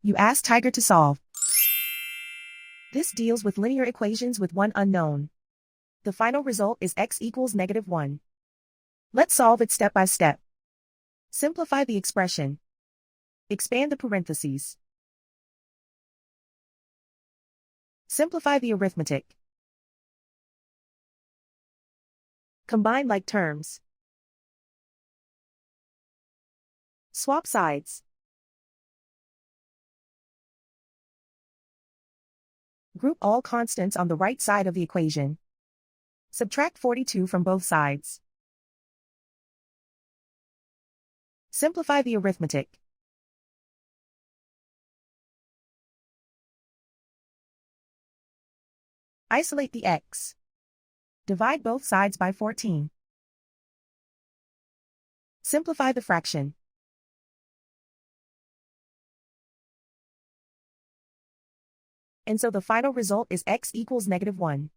You ask Tiger to solve. This deals with linear equations with one unknown. The final result is x equals -1. Let's solve it step by step. Simplify the expression. Expand the parentheses. Simplify the arithmetic. Combine like terms. Swap sides. Group all constants on the right side of the equation. Subtract 42 from both sides. Simplify the arithmetic. Isolate the x. Divide both sides by 14. Simplify the fraction. And so the final result is x equals -1.